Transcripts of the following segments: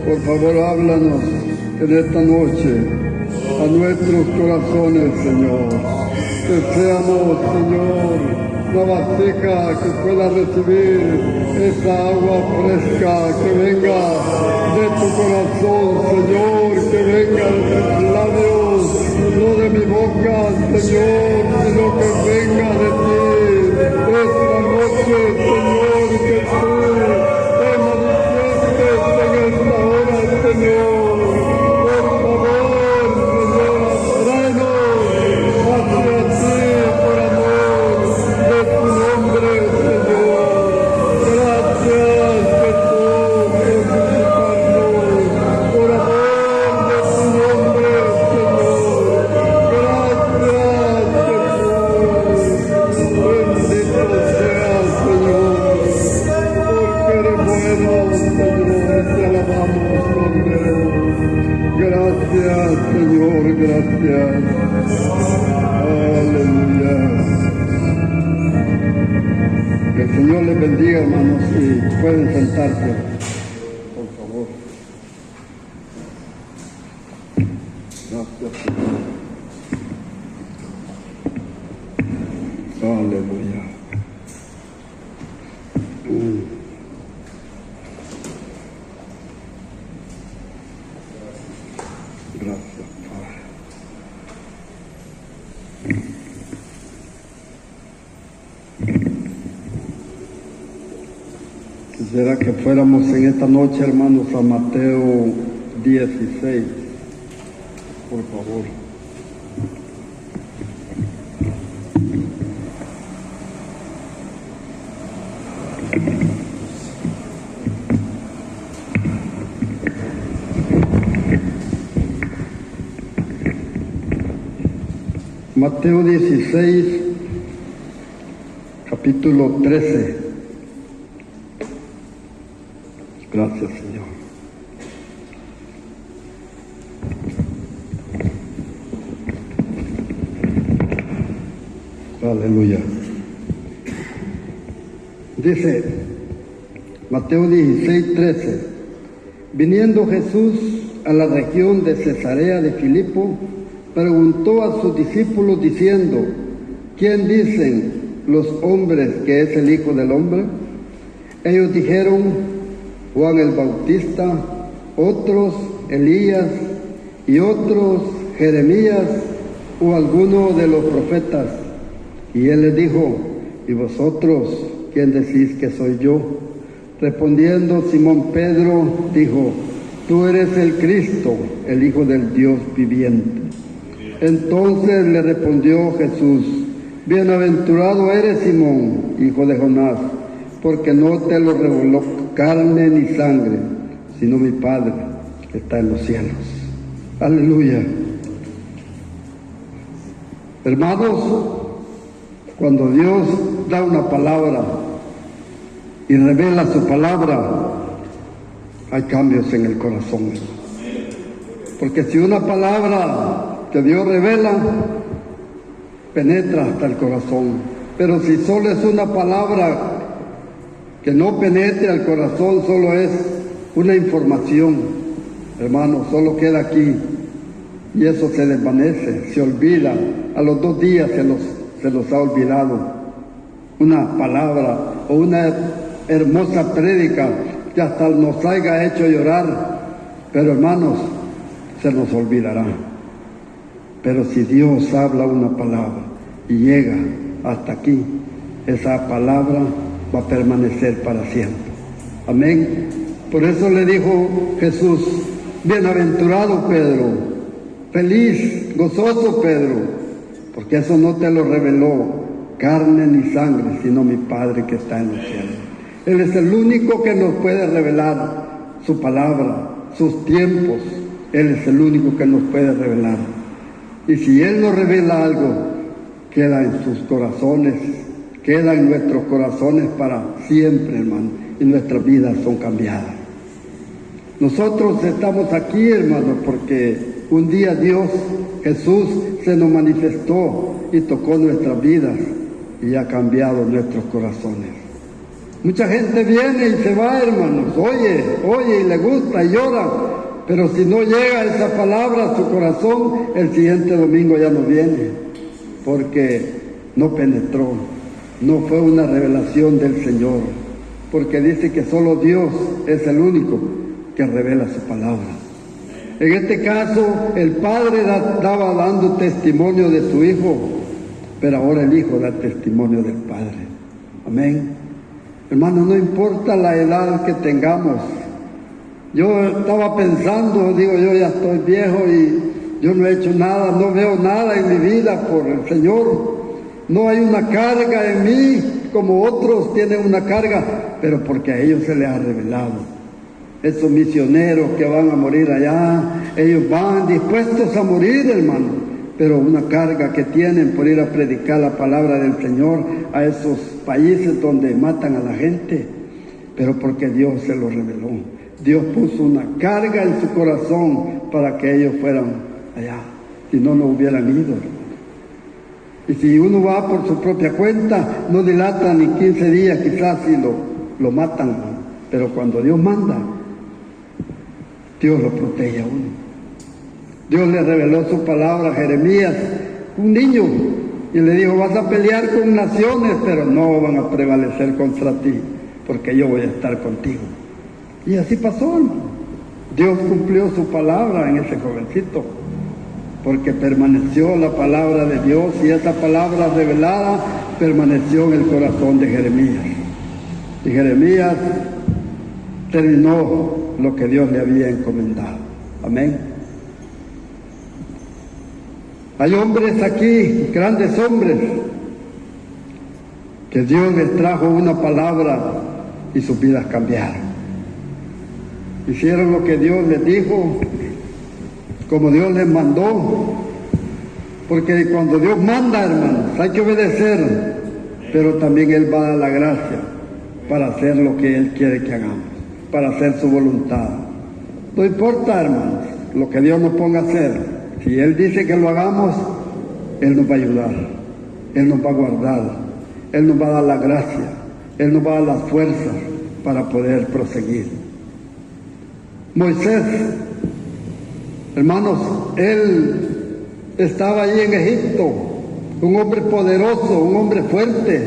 por favor, háblanos en esta noche a nuestros corazones, Señor. Que seamos, Señor, una vasija que pueda recibir esa agua fresca que venga de tu corazón, Señor, que venga de tus labios, no de mi boca, Señor, sino que venga de ti. Esta noche, Señor, que tú te manifiestes en esta hora, Señor. Por favor, Señor, atráenos hacia ti por amor de tu nombre, Señor. Gracias, Jesús, por visitarnos, por amor de tu nombre, Señor. Gracias, Jesús. Bendito seas, Señor, porque eres bueno, Señor, te alabamos, Cordero. Gracias, Señor, gracias. Aleluya. Que el Señor les bendiga, hermanos, y pueden sentarse, por favor. Gracias, Señor. Aleluya. Gracias, Padre. Quisiera que fuéramos en esta noche, hermanos, a Mateo 16, por favor. Mateo 16, capítulo 13. Gracias, Señor. Aleluya. Dice Mateo 16, 13. Viniendo Jesús a la región de Cesarea de Filipo, preguntó a sus discípulos diciendo: ¿quién dicen los hombres que es el Hijo del Hombre? Ellos dijeron: Juan el Bautista, otros Elías, y otros Jeremías o alguno de los profetas. Y él les dijo: ¿y vosotros quién decís que soy yo? Respondiendo Simón Pedro dijo: tú eres el Cristo, el Hijo del Dios viviente. Entonces le respondió Jesús: bienaventurado eres, Simón, hijo de Jonás, porque no te lo reveló carne ni sangre, sino mi Padre que está en los cielos. Aleluya. Hermanos, cuando Dios da una palabra y revela su palabra, hay cambios en el corazón. Porque si una palabra que Dios revela penetra hasta el corazón, pero si solo es una palabra que no penetre al corazón, solo es una información, hermano, solo queda aquí y eso se desvanece, se olvida. A los 2 días se los ha olvidado una palabra o una hermosa prédica que hasta nos haya hecho llorar, pero hermanos, se nos olvidará. Pero si Dios habla una palabra y llega hasta aquí, esa palabra va a permanecer para siempre. Amén. Por eso le dijo Jesús: bienaventurado Pedro, feliz, gozoso Pedro, porque eso no te lo reveló carne ni sangre, sino mi Padre que está en los cielos. Él es el único que nos puede revelar su palabra, sus tiempos. Él es el único que nos puede revelar. Y si Él nos revela algo, queda en sus corazones, queda en nuestros corazones para siempre, hermano, y nuestras vidas son cambiadas. Nosotros estamos aquí, hermano, porque un día Dios, Jesús, se nos manifestó y tocó nuestras vidas y ha cambiado nuestros corazones. Mucha gente viene y se va, hermanos, oye y le gusta y llora, pero si no llega esa palabra a su corazón, el siguiente domingo ya no viene, porque no penetró, no fue una revelación del Señor, porque dice que solo Dios es el único que revela su palabra. En este caso, el Padre estaba dando testimonio de su Hijo, pero ahora el Hijo da testimonio del Padre. Amén. Hermano, no importa la edad que tengamos. Yo estaba pensando, digo, yo ya estoy viejo y yo no he hecho nada, no veo nada en mi vida por el Señor. No hay una carga en mí como otros tienen una carga, pero porque a ellos se les ha revelado. Esos misioneros que van a morir allá, ellos van dispuestos a morir, hermano, pero una carga que tienen por ir a predicar la palabra del Señor a esos países donde matan a la gente, pero porque Dios se lo reveló. Dios puso una carga en su corazón para que ellos fueran allá, si no, no hubieran ido. Y si uno va por su propia cuenta, no dilata ni 15 días quizás si lo matan, pero cuando Dios manda, Dios lo protege a uno. Dios le reveló su palabra a Jeremías, un niño, y le dijo, vas a pelear con naciones, pero no van a prevalecer contra ti, porque yo voy a estar contigo. Y así pasó, hermano. Dios cumplió su palabra en ese jovencito, porque permaneció la palabra de Dios, y esa palabra revelada permaneció en el corazón de Jeremías. Y Jeremías terminó lo que Dios le había encomendado. Amén. Hay hombres aquí, grandes hombres, que Dios les trajo una palabra y sus vidas cambiaron. Hicieron lo que Dios les dijo, como Dios les mandó, porque cuando Dios manda, hermanos, hay que obedecer, pero también Él va a dar la gracia para hacer lo que Él quiere que hagamos, para hacer su voluntad. No importa, hermanos, lo que Dios nos ponga a hacer. Si Él dice que lo hagamos, Él nos va a ayudar, Él nos va a guardar, Él nos va a dar la gracia, Él nos va a dar las fuerzas para poder proseguir. Moisés, hermanos, él estaba allí en Egipto, un hombre poderoso, un hombre fuerte,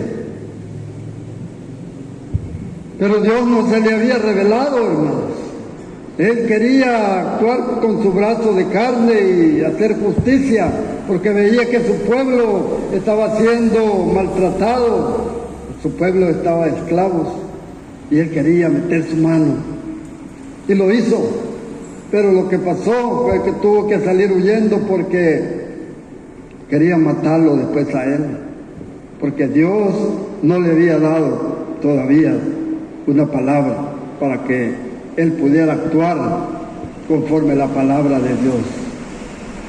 pero Dios no se le había revelado, hermanos. Él quería actuar con su brazo de carne y hacer justicia, porque veía que su pueblo estaba siendo maltratado, su pueblo estaba esclavos, y él quería meter su mano, y lo hizo. Pero lo que pasó fue que tuvo que salir huyendo porque querían matarlo después a él, porque Dios no le había dado todavía una palabra para que él pudiera actuar conforme a la palabra de Dios.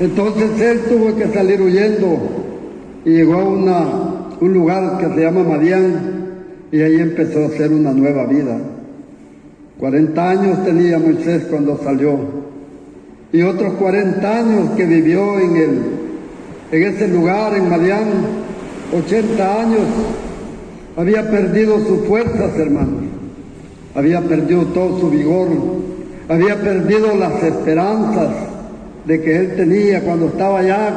Entonces él tuvo que salir huyendo y llegó a un lugar que se llama Madián, y ahí empezó a hacer una nueva vida. 40 años tenía Moisés cuando salió, y otros 40 años que vivió en ese lugar, en Madián, 80 años. Había perdido sus fuerzas, hermanos. Había perdido todo su vigor, había perdido las esperanzas de que él tenía cuando estaba allá,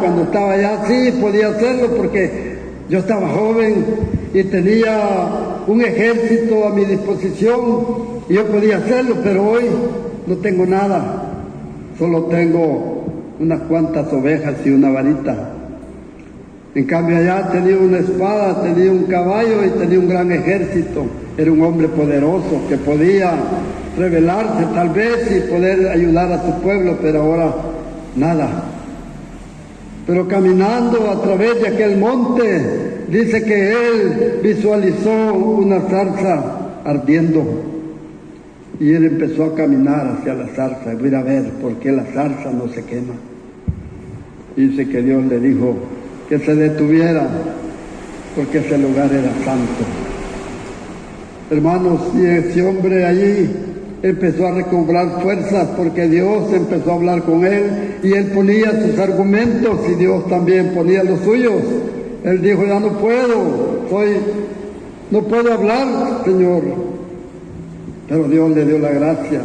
sí, podía hacerlo porque yo estaba joven y tenía un ejército a mi disposición y yo podía hacerlo, pero hoy no tengo nada, solo tengo unas cuantas ovejas y una varita. En cambio allá tenía una espada, tenía un caballo y tenía un gran ejército. Era un hombre poderoso que podía rebelarse tal vez y poder ayudar a su pueblo, pero ahora nada. Pero caminando a través de aquel monte, dice que él visualizó una zarza ardiendo. Y él empezó a caminar hacia la zarza, y voy a ir a ver por qué la zarza no se quema. Dice que Dios le dijo que se detuviera, porque ese lugar era santo. Hermanos, y ese hombre allí empezó a recobrar fuerzas porque Dios empezó a hablar con él y él ponía sus argumentos y Dios también ponía los suyos. Él dijo, ya no puedo, soy no puedo hablar, Señor. Pero Dios le dio la gracia.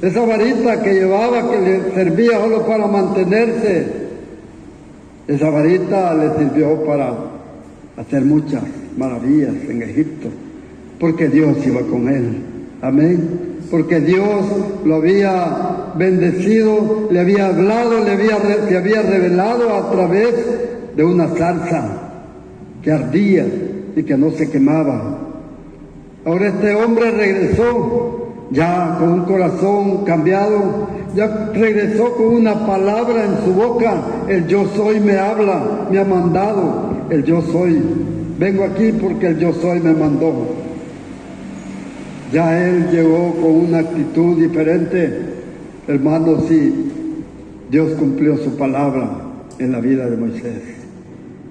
Esa varita que llevaba, que le servía solo para mantenerse, esa varita le sirvió para hacer muchas maravillas en Egipto, porque Dios iba con él. Amén. Porque Dios lo había bendecido, le había hablado, se había revelado a través de una zarza que ardía y que no se quemaba. Ahora este hombre regresó ya con un corazón cambiado, ya regresó con una palabra en su boca. El yo soy me habla, me ha mandado. El yo soy, vengo aquí porque el yo soy me mandó. Ya él llegó con una actitud diferente. Hermanos, sí, Dios cumplió su palabra en la vida de Moisés.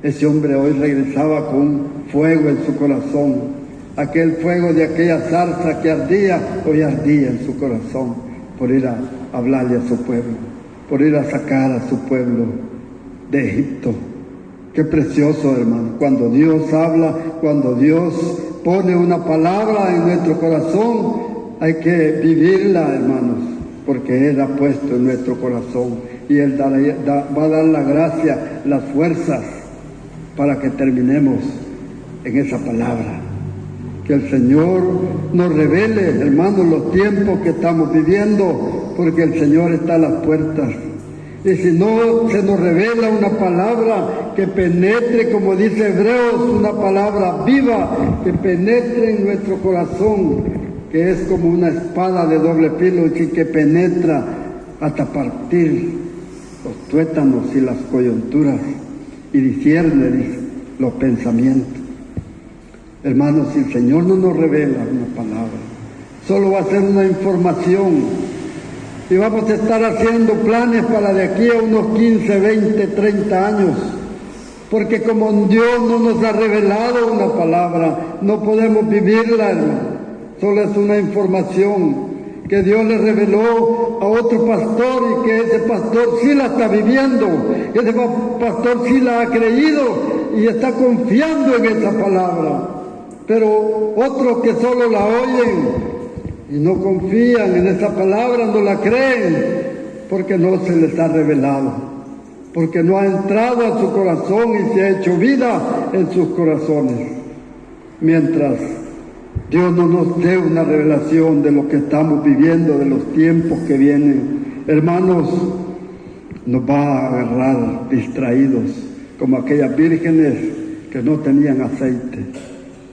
Ese hombre hoy regresaba con un fuego en su corazón. Aquel fuego de aquella zarza que ardía, hoy ardía en su corazón por ir a hablarle a su pueblo, por ir a sacar a su pueblo de Egipto. Qué precioso, hermano, cuando Dios habla, cuando Dios pone una palabra en nuestro corazón, hay que vivirla, hermanos, porque Él ha puesto en nuestro corazón y Él va a dar la gracia, las fuerzas para que terminemos en esa palabra. Que el Señor nos revele, hermanos, los tiempos que estamos viviendo, porque el Señor está a las puertas. Y si no se nos revela una palabra que penetre, como dice Hebreos, una palabra viva, que penetre en nuestro corazón, que es como una espada de doble filo y que penetra hasta partir los tuétanos y las coyunturas y discierne los pensamientos. Hermanos, si el Señor no nos revela una palabra, solo va a ser una información y vamos a estar haciendo planes para de aquí a unos 15, 20, 30 años, porque como Dios no nos ha revelado una palabra, no podemos vivirla, hermano. Solo es una información que Dios le reveló a otro pastor y que ese pastor sí la está viviendo, ese pastor sí la ha creído y está confiando en esa palabra. Pero otros que solo la oyen y no confían en esa palabra, no la creen, porque no se les ha revelado, porque no ha entrado a su corazón y se ha hecho vida en sus corazones. Mientras Dios no nos dé una revelación de lo que estamos viviendo, de los tiempos que vienen, hermanos, nos va a agarrar distraídos, como aquellas vírgenes que no tenían aceite.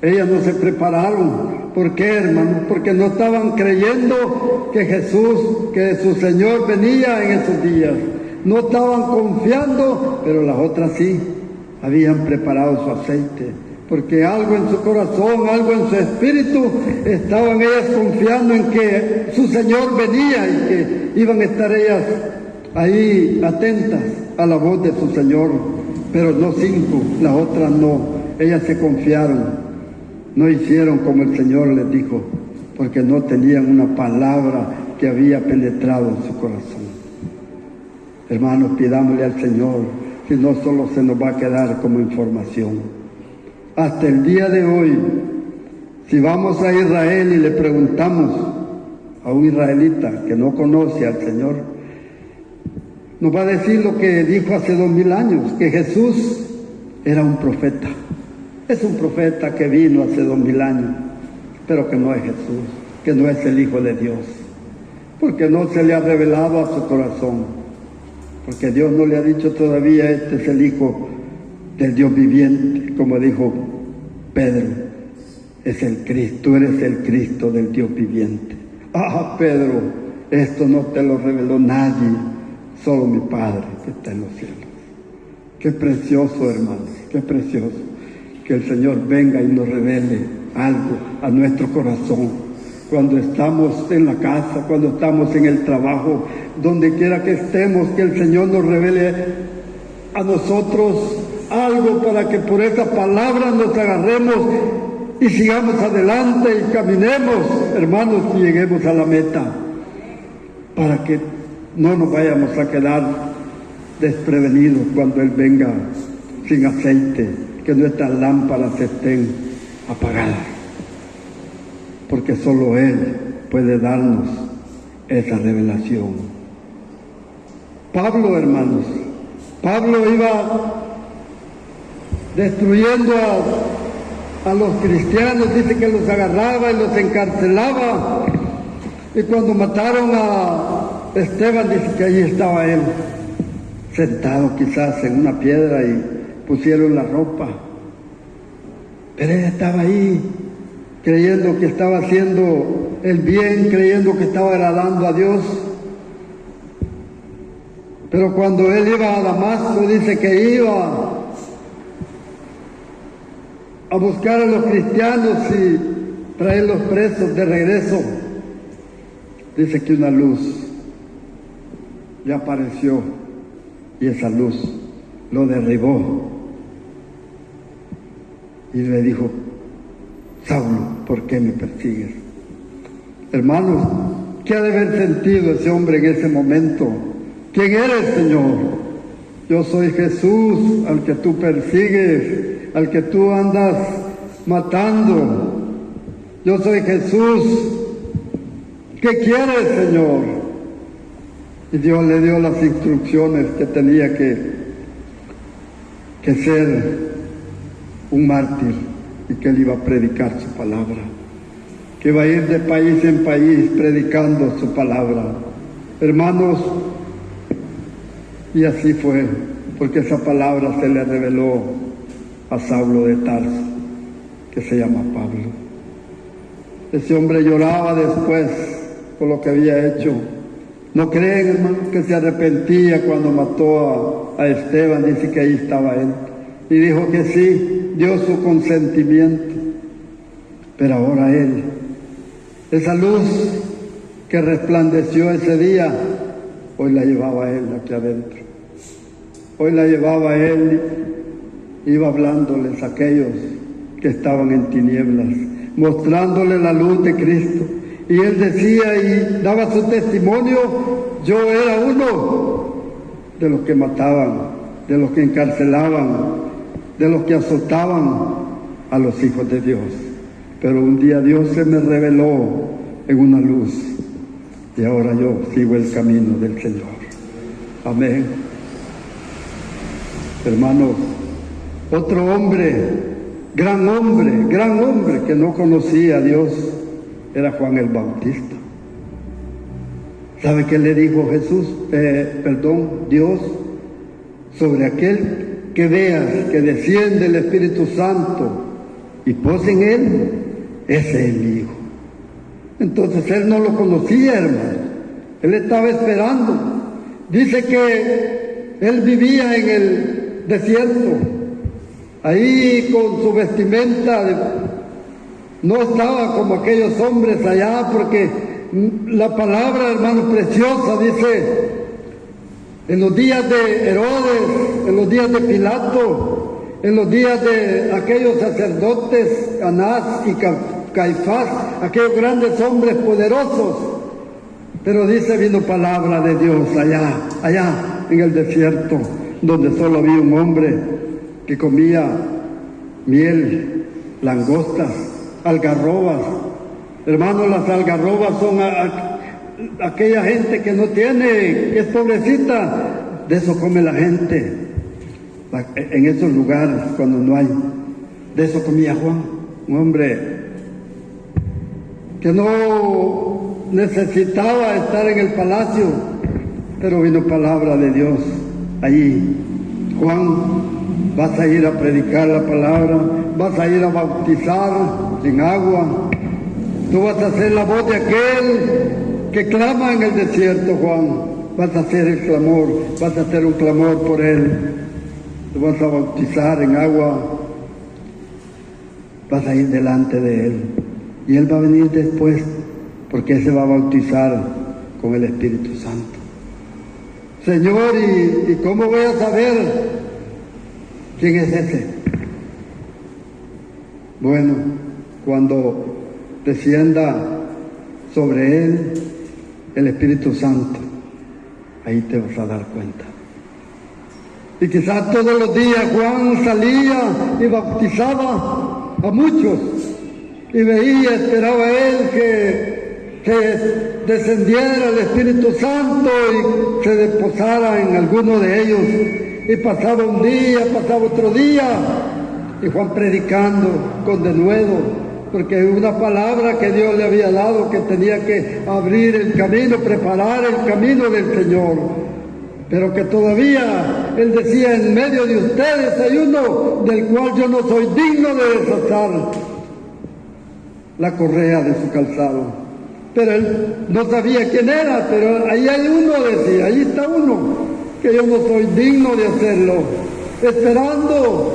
Ellas no se prepararon. ¿Por qué, hermano? Porque no estaban creyendo que Jesús, que su Señor venía en esos días. No estaban confiando, pero las otras sí habían preparado su aceite. Porque algo en su corazón, algo en su espíritu, estaban ellas confiando en que su Señor venía y que iban a estar ellas ahí atentas a la voz de su Señor. Pero no 5, las otras no. Ellas se confiaron. No hicieron como el Señor les dijo, porque no tenían una palabra que había penetrado en su corazón. Hermanos, pidámosle al Señor, si no solo se nos va a quedar como información. Hasta el día de hoy, si vamos a Israel y le preguntamos a un israelita que no conoce al Señor, nos va a decir lo que dijo hace 2000 años, que Jesús era un profeta. Es un profeta que vino hace 2000 años, pero que no es Jesús, que no es el Hijo de Dios, porque no se le ha revelado a su corazón, porque Dios no le ha dicho todavía, este es el Hijo del Dios viviente, como dijo Pedro, es el Cristo, tú eres el Cristo del Dios viviente. Ah, Pedro, esto no te lo reveló nadie, solo mi Padre que está en los cielos. Qué precioso, hermanos, qué precioso. Que el Señor venga y nos revele algo a nuestro corazón. Cuando estamos en la casa, cuando estamos en el trabajo, donde quiera que estemos, que el Señor nos revele a nosotros algo para que por esa palabra nos agarremos y sigamos adelante y caminemos, hermanos, y lleguemos a la meta, para que no nos vayamos a quedar desprevenidos cuando Él venga sin aceite, que nuestras lámparas estén apagadas, porque solo Él puede darnos esa revelación. Pablo, hermanos, Pablo iba destruyendo a los cristianos, dice que los agarraba y los encarcelaba, y cuando mataron a Esteban, dice que allí estaba él, sentado quizás en una piedra, y pusieron la ropa, pero él estaba ahí, creyendo que estaba haciendo el bien, creyendo que estaba agradando a Dios. Pero cuando él iba a Damasco, dice que iba a buscar a los cristianos y traerlos presos de regreso. Dice que una luz le apareció y esa luz lo derribó y le dijo: Saulo, ¿por qué me persigues? Hermanos, ¿qué ha de haber sentido ese hombre en ese momento? ¿Quién eres, Señor? Yo soy Jesús, al que tú persigues, al que tú andas matando. Yo soy Jesús. ¿Qué quieres, Señor? Y Dios le dio las instrucciones que tenía que ser un mártir, y que él iba a predicar su palabra, que iba a ir de país en país predicando su palabra. Hermanos, y así fue, porque esa palabra se le reveló a Saulo de Tarso, que se llama Pablo. Ese hombre lloraba después por lo que había hecho. ¿No creen, hermano, que se arrepentía cuando mató a Esteban? Dice que ahí estaba él. Y dijo que sí, dio su consentimiento. Pero ahora él, esa luz que resplandeció ese día, hoy la llevaba él aquí adentro. Hoy la llevaba él, iba hablándoles a aquellos que estaban en tinieblas, mostrándoles la luz de Cristo. Y él decía y daba su testimonio: yo era uno de los que mataban, de los que encarcelaban, de los que azotaban a los hijos de Dios. Pero un día Dios se me reveló en una luz, y ahora yo sigo el camino del Señor. Amén. Hermanos, otro hombre, gran hombre que no conocía a Dios, era Juan el Bautista. ¿Sabe qué le dijo Dios? Sobre aquel que veas que desciende el Espíritu Santo y posa en él, ese es mi hijo. Entonces él no lo conocía, hermano. Él estaba esperando. Dice que él vivía en el desierto, ahí con su vestimenta. No estaba como aquellos hombres allá, porque la palabra, hermano, preciosa, dice: en los días de Herodes, en los días de Pilato, en los días de aquellos sacerdotes, Anás y Caifás, aquellos grandes hombres poderosos. Pero dice, vino palabra de Dios allá en el desierto, donde solo había un hombre que comía miel, langostas, algarrobas. Hermanos, las algarrobas son aquella gente que no tiene, que es pobrecita. De eso come la gente en esos lugares cuando no hay. De eso comía Juan, un hombre que no necesitaba estar en el palacio, pero vino palabra de Dios allí. Juan, vas a ir a predicar la palabra, vas a ir a bautizar en agua, tú vas a ser la voz de aquel que clama en el desierto, Juan. Vas a hacer el clamor, vas a hacer un clamor por él, tú vas a bautizar en agua, vas a ir delante de él, y él va a venir después, porque él se va a bautizar con el Espíritu Santo. Señor, ¿y cómo voy a saber quién es ese? Bueno, cuando descienda sobre él el Espíritu Santo, ahí te vas a dar cuenta. Y quizás todos los días Juan salía y bautizaba a muchos, y veía, esperaba él que descendiera el Espíritu Santo y se deposara en alguno de ellos. Y pasaba un día, pasaba otro día, y Juan predicando con denuedo, porque una palabra que Dios le había dado, que tenía que abrir el camino, preparar el camino del Señor. Pero que todavía él decía: en medio de ustedes hay uno del cual yo no soy digno de desatar la correa de su calzado. Pero él no sabía quién era, pero ahí hay uno, decía, ahí está uno, que yo no soy digno de hacerlo, esperando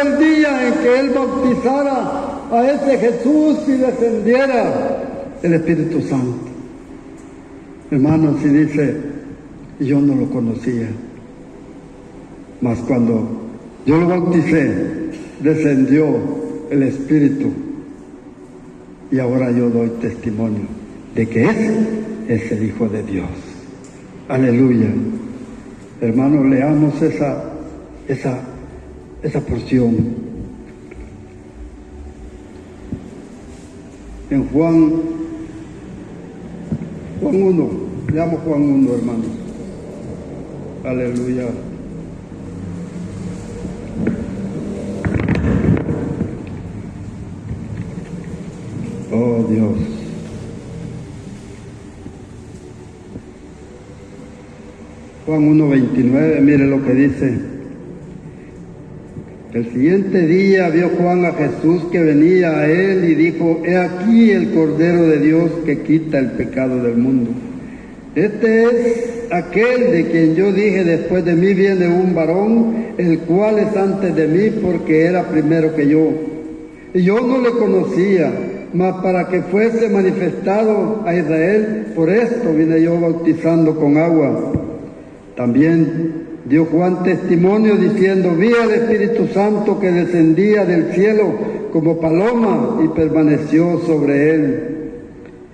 el día en que él bautizara a ese Jesús y descendiera el Espíritu Santo. Hermanos, y dice: yo no lo conocía, mas cuando yo lo bauticé, descendió el Espíritu, y ahora yo doy testimonio de que ese es el Hijo de Dios. Aleluya. Hermanos, leamos esa porción. En Juan 1, leamos Juan 1, hermanos. Aleluya. Oh Dios. Juan 1:29, mire lo que dice. El siguiente día vio Juan a Jesús que venía a él y dijo: he aquí el Cordero de Dios que quita el pecado del mundo. Este es aquel de quien yo dije: después de mí viene un varón, el cual es antes de mí, porque era primero que yo. Y yo no le conocía, mas para que fuese manifestado a Israel, por esto vine yo bautizando con agua. También dio Juan testimonio diciendo: vi al Espíritu Santo que descendía del cielo como paloma y permaneció sobre él.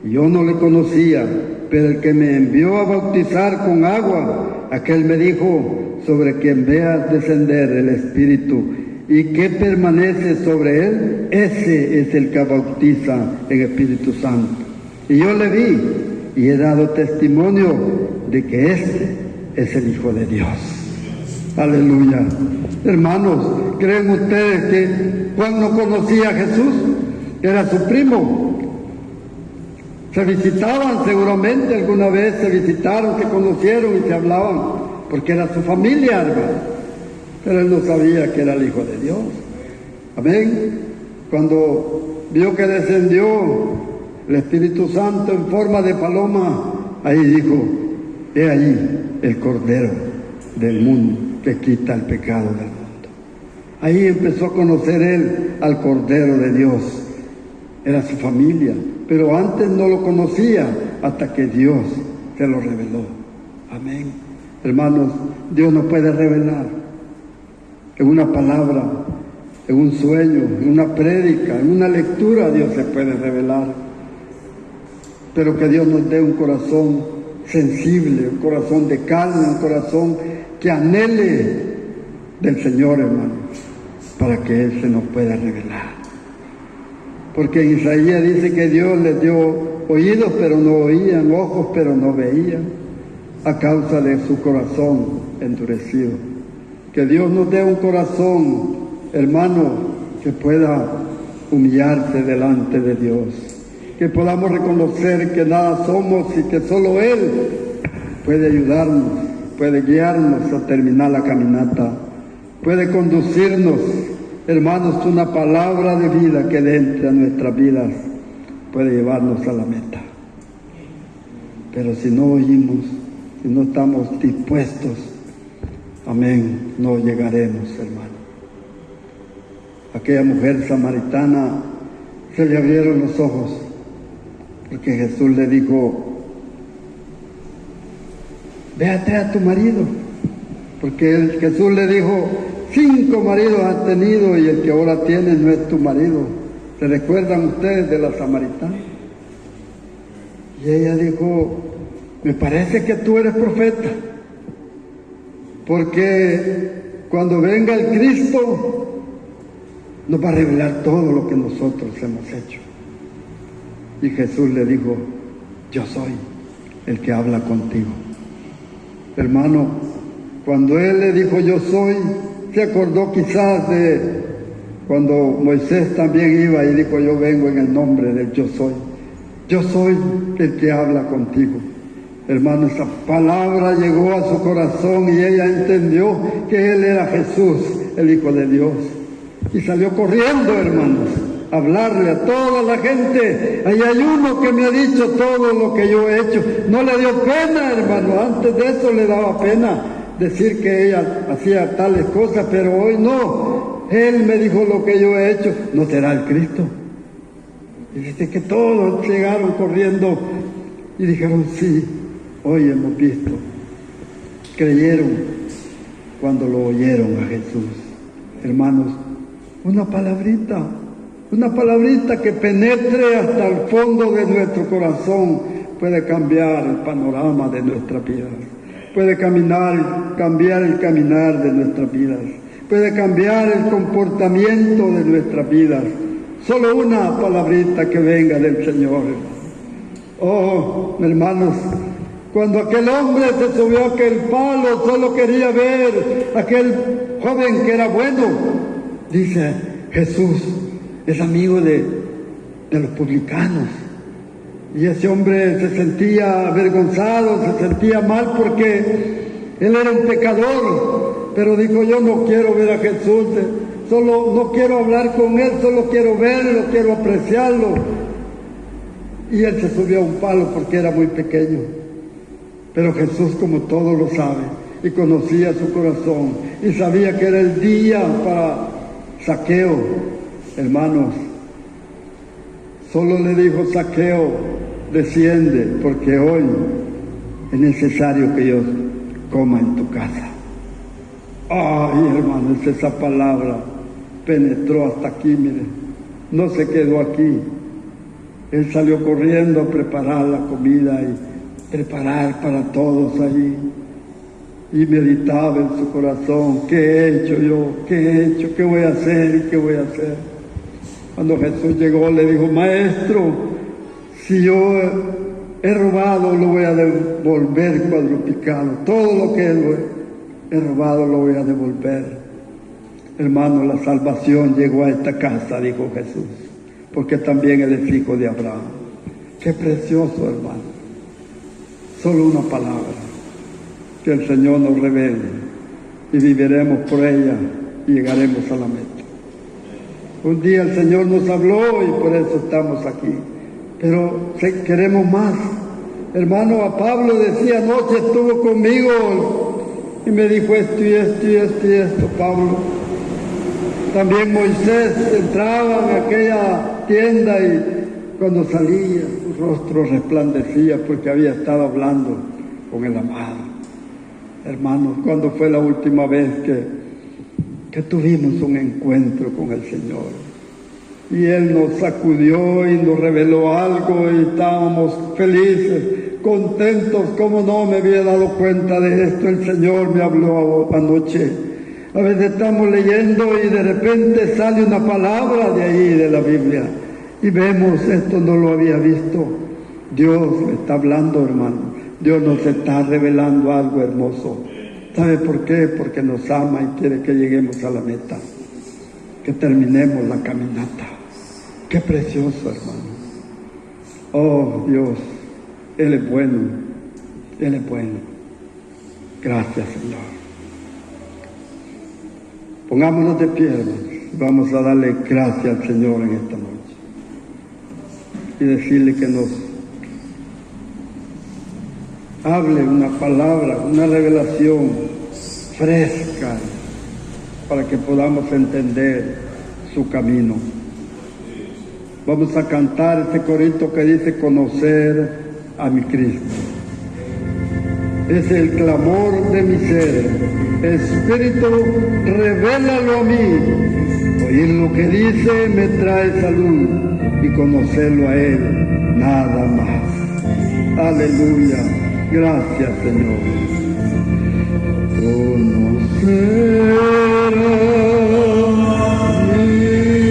Y yo no le conocía, pero el que me envió a bautizar con agua, aquel me dijo: sobre quien veas descender el Espíritu y que permanece sobre él, ese es el que bautiza en Espíritu Santo. Y yo le vi y he dado testimonio de que ese es el Hijo de Dios. Aleluya. Hermanos, ¿creen ustedes que Juan no conocía a Jesús? Era su primo. Se visitaban seguramente, alguna vez se visitaron, se conocieron y se hablaban, porque era su familia, hermano. Pero él no sabía que era el Hijo de Dios. Amén. Cuando vio que descendió el Espíritu Santo en forma de paloma, ahí dijo: he ahí el Cordero del mundo que quita el pecado del mundo. Ahí empezó a conocer él al Cordero de Dios. Era su familia, pero antes no lo conocía hasta que Dios se lo reveló. Amén. Hermanos, Dios nos puede revelar en una palabra, en un sueño, en una prédica, en una lectura. Dios se puede revelar. Pero que Dios nos dé un corazón sensible, un corazón de carne, un corazón que anhele del Señor, hermano, para que Él se nos pueda revelar. Porque en Isaías dice que Dios les dio oídos pero no oían, ojos pero no veían, a causa de su corazón endurecido. Que Dios nos dé un corazón, hermano, que pueda humillarse delante de Dios. Que podamos reconocer que nada somos y que solo Él puede ayudarnos, puede guiarnos a terminar la caminata, puede conducirnos, hermanos, una palabra de vida que entre a nuestras vidas, puede llevarnos a la meta. Pero si no oímos, si no estamos dispuestos, amén, no llegaremos, hermano. Aquella mujer samaritana se le abrieron los ojos, porque Jesús le dijo: véate a tu marido. Porque Jesús le dijo: 5 maridos has tenido y el que ahora tienes no es tu marido. ¿Se recuerdan ustedes de la samaritana? Y ella dijo: me parece que tú eres profeta, porque cuando venga el Cristo nos va a revelar todo lo que nosotros hemos hecho. Y Jesús le dijo, yo soy el que habla contigo. Hermano, cuando él le dijo yo soy, se acordó quizás de cuando Moisés también iba y dijo yo vengo en el nombre del yo soy. Yo soy el que habla contigo. Hermano, esa palabra llegó a su corazón y ella entendió que él era Jesús, el Hijo de Dios. Y salió corriendo, hermanos, a hablarle a toda la gente. Ahí hay uno que me ha dicho todo lo que yo he hecho. No le dio pena, hermano. Antes de eso le daba pena decir que ella hacía tales cosas, pero hoy no. Él me dijo lo que yo he hecho. ¿No será el Cristo? Y dice que todos llegaron corriendo y dijeron, sí, hoy hemos visto. Creyeron cuando lo oyeron a Jesús. Hermanos, una palabrita que penetre hasta el fondo de nuestro corazón puede cambiar el panorama de nuestras vidas, puede cambiar el caminar de nuestras vidas, puede cambiar el comportamiento de nuestras vidas. Solo una palabrita que venga del Señor. Oh, hermanos, cuando aquel hombre se subió a aquel palo, solo quería ver a aquel joven que era bueno. Dice, Jesús es amigo de los publicanos. Y ese hombre se sentía avergonzado, se sentía mal porque él era un pecador. Pero dijo, yo no quiero ver a Jesús, solo no quiero hablar con él, solo quiero verlo, quiero apreciarlo. Y él se subió a un palo porque era muy pequeño. Pero Jesús, como todo lo sabe, y conocía su corazón, y sabía que era el día para Zaqueo, hermanos, solo le dijo, Zaqueo, desciende, porque hoy es necesario que yo coma en tu casa. Ay, hermanos, esa palabra penetró hasta aquí, mire, no se quedó aquí. Él salió corriendo a preparar la comida y preparar para todos allí. Y meditaba en su corazón, ¿qué he hecho yo? ¿Qué he hecho? ¿Qué voy a hacer? ¿Y qué voy a hacer? Cuando Jesús llegó, le dijo, maestro, si yo he robado, lo voy a devolver cuadruplicado. Todo lo que he robado, lo voy a devolver. Hermano, la salvación llegó a esta casa, dijo Jesús, porque también él es hijo de Abraham. Qué precioso, hermano. Solo una palabra que el Señor nos revele y viviremos por ella y llegaremos a la meta. Un día el Señor nos habló y por eso estamos aquí, pero queremos más. Hermano, a Pablo decía, anoche estuvo conmigo y me dijo esto y esto y esto y esto, Pablo. También Moisés entraba en aquella tienda y cuando salía su rostro resplandecía porque había estado hablando con el amado. Hermanos, ¿cuándo fue la última vez que tuvimos un encuentro con el Señor? Y Él nos sacudió y nos reveló algo y estábamos felices, contentos. ¿Cómo no me había dado cuenta de esto? El Señor me habló anoche. A veces estamos leyendo y de repente sale una palabra de ahí, de la Biblia. Y vemos, esto no lo había visto. Dios me está hablando, hermano. Dios nos está revelando algo hermoso. ¿Sabe por qué? Porque nos ama y quiere que lleguemos a la meta. Que terminemos la caminata. Qué precioso, hermano. Oh, Dios, Él es bueno. Él es bueno. Gracias, Señor. Pongámonos de pie, hermanos. Vamos a darle gracias al Señor en esta noche. Y decirle que nos hable una palabra, una revelación fresca para que podamos entender su camino. Vamos a cantar este corito que dice conocer a mi Cristo. Es el clamor de mi ser. Espíritu, revélalo a mí. Oír lo que dice me trae salud y conocerlo a Él, nada más. Aleluya. Gracias, Señor. Conocer a mí.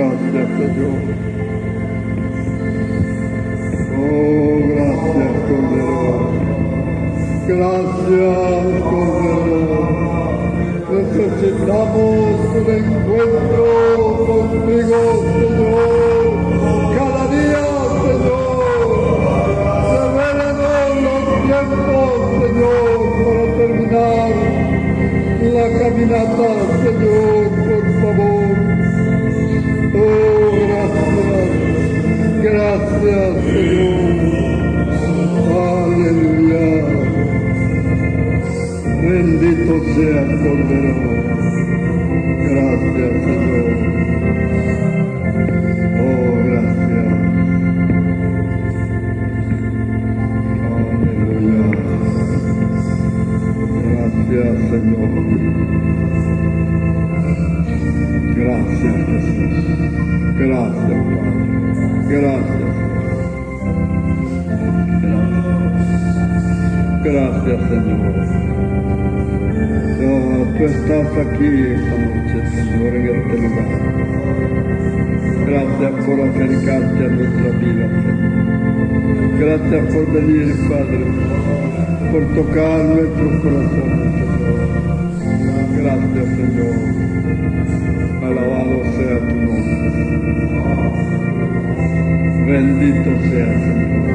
gracias, Señor. Oh, gracias, Cordero. Gracias, Cordero. Necesitamos un encuentro contigo, Señor. Cada día, Señor. Revelanos los tiempos, Señor, para terminar la caminata, Señor, por favor. Oh, gracias. Gracias, Señor. Aleluya. Bendito sea el Cordero. Gracias, Señor. Oh, gracias. Aleluya. Gracias, Señor. Gracias, Jesús. Gracias, Padre. Gracias. Gracias, Señor. Tú estás aquí esta noche, Señor, en este lugar. Gracias por acercarte a nuestra vida, Señor. Gracias por venir, Padre, por tocar nuestros corazones, Señor. Gracias, Señor. Alabado sea tu nombre. Bendito sea, Señor.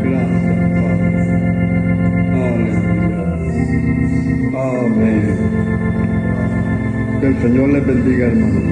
Gracias, Padre. Aleluya. Amén. Que el Señor les bendiga, hermanos.